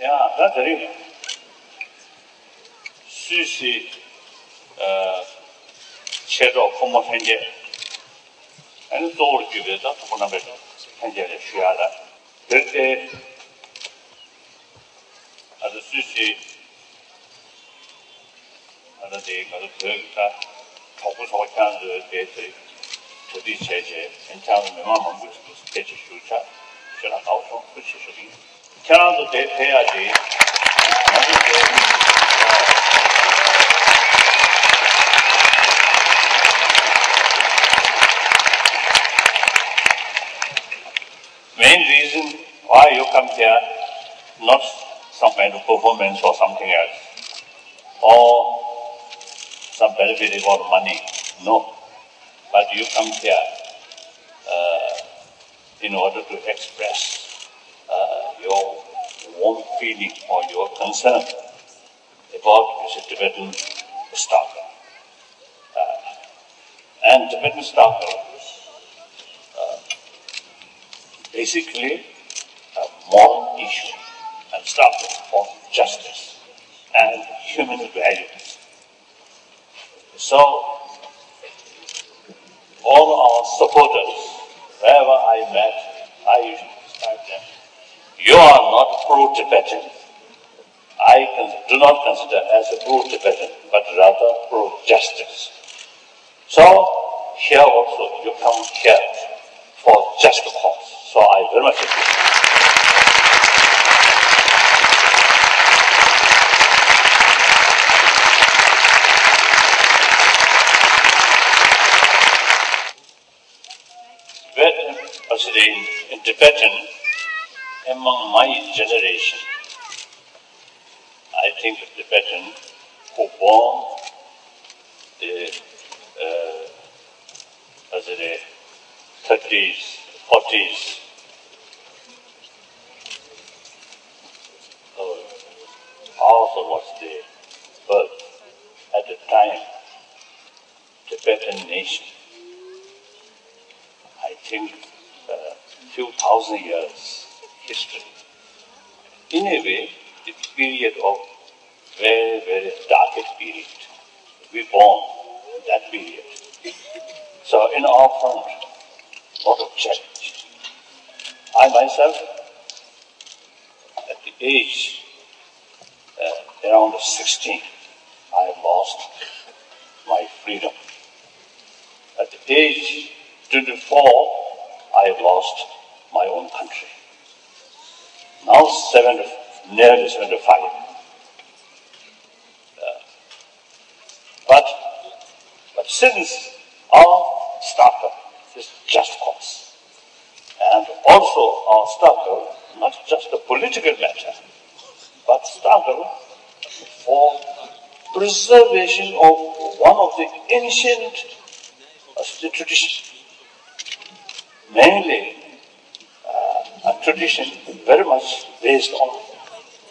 야, 나 저리 수시 체조 공모 현재 아니 또 집에서 보나베 현재에 쉬어라. 그때 아주 수시 아주 가서 그가 하고 싶은 데들 저기 제제 괜찮은 명함 못 대체 수차 제가 나오서 수시적인 캐나다도 돼야지. Main reason why you come here, not some kind of performance or something else, or some benefit or money, no. But you come here in order to express your warm feeling or your concern about this Tibetan struggle. And Tibetan struggle basically a moral issue and struggle for justice and human values. So, all our supporters, wherever I met, I usually describe them, you are not pro-Tibetan. I do not consider as a pro-Tibetan, but rather pro-justice. So, here also, you come here for just a cause. So I very much appreciate it. In Tibetan, among my generation, I think the Tibetan who born the 30s, 40s, also was the birth at the time, Tibetan nation. I think few thousand years history. In a way, it's a period of very, very darkest period. We born in that period. So in our front, a lot of challenge. I myself, at the age around 16, I lost my freedom. At the age 24, I lost my own country. Now nearly 75. But since our struggle is just cause, and also our struggle, not just a political matter, but struggle for preservation of one of the ancient traditions, mainly a tradition very much based on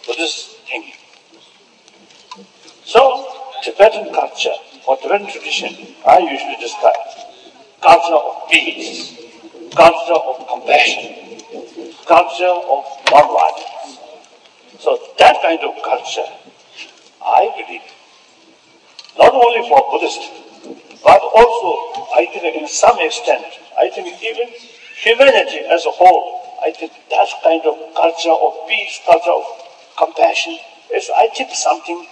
Buddhist thinking. So, Tibetan culture or Tibetan tradition, I usually describe culture of peace, culture of compassion, culture of non-violence. So that kind of culture, I believe, not only for Buddhists, but also, I think in some extent, I think even humanity as a whole, I think that kind of culture of peace, culture of compassion is, I think, something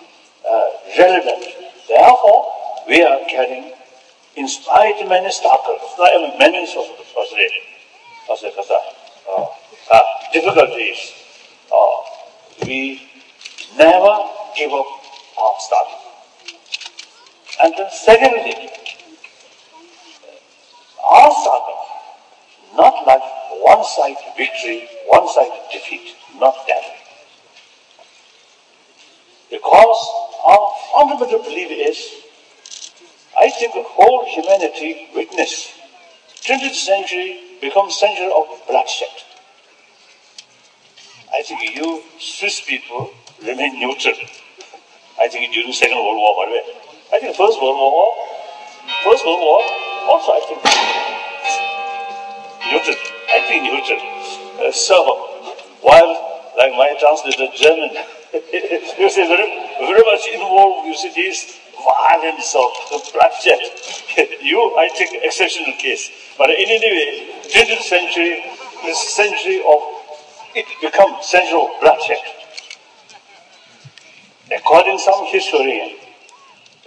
relevant. Therefore, we are carrying, in spite of many struggles, many difficulties, we never give up our struggle. And then secondly, our struggle, not like one-side victory, one-side defeat, not that way. Because our fundamental belief is, I think the whole humanity witnessed 20th century becomes century of bloodshed. I think you Swiss people remain neutral. I think during Second World War, by the way. I think First World War, also I think neutral. So while like my translator, German, you say very much involved, you see, this violence of bloodshed. I take exceptional case. But in any way, 20th century is a century of, it becomes century of bloodshed. According to some historian,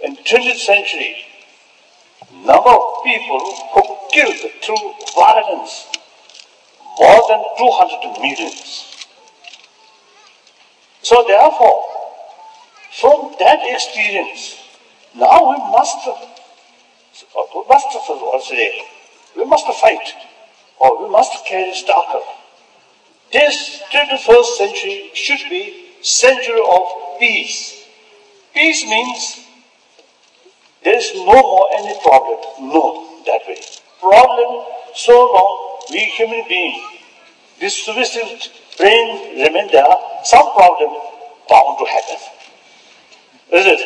in 20th century, number of people who killed through violence, more than 200 millions. So therefore, from that experience, now we must fight, or we must carry struggle. This 21st century should be century of peace. Peace means there is no more any problem. No, that way. Problem, so long we human beings, this suicide brain remain there, some problem bound to happen. Is it?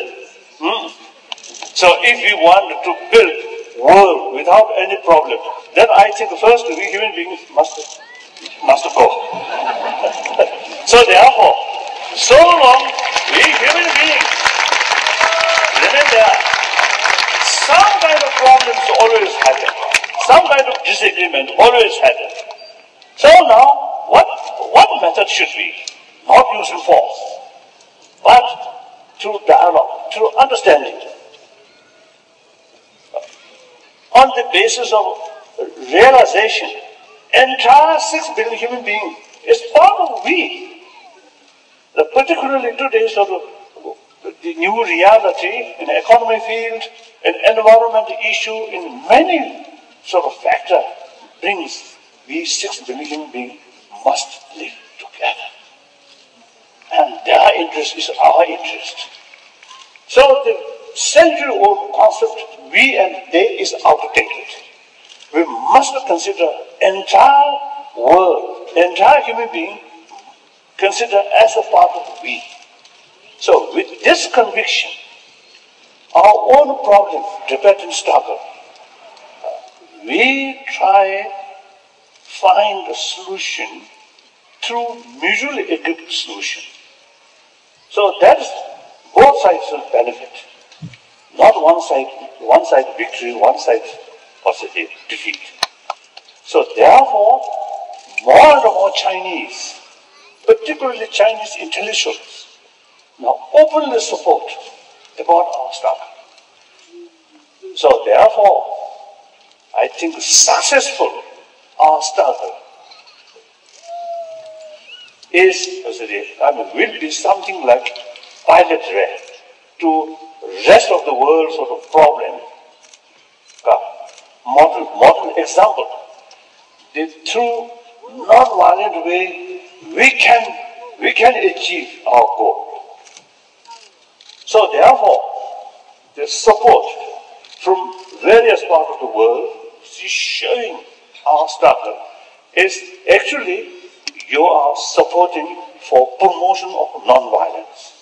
So if we want to build world without any problem, then I think first we human beings must go. So therefore, so long we human beings remain there, some kind of problems always happen. Some kind of disagreement always happen. So now, what method should be? Not using force, but through dialogue, through understanding. On the basis of realization, entire 6 billion human beings is part of we. Particularly today, sort of the new reality in the economy field, in environmental issue, in many sort of factor brings we 6 billion human beings must live together. And their interest is our interest. So the century-old concept, we and they, is outdated. We must consider entire world, entire human being, consider as a part of we. So with this conviction, our own problem, Tibet and struggle, we try find a solution through mutually agreed solution. So that is both sides will benefit. Not one side victory, one side possibly defeat. So therefore, more and more Chinese, particularly Chinese intellectuals, now openly support about our struggle. So therefore, I think successful our struggle will be something like pilot ray to rest of the world sort of problem. Modern example. Through non-violent way, we can achieve our goal. So therefore, the support from various parts of the world is showing our struggle is actually you are supporting for promotion of non-violence.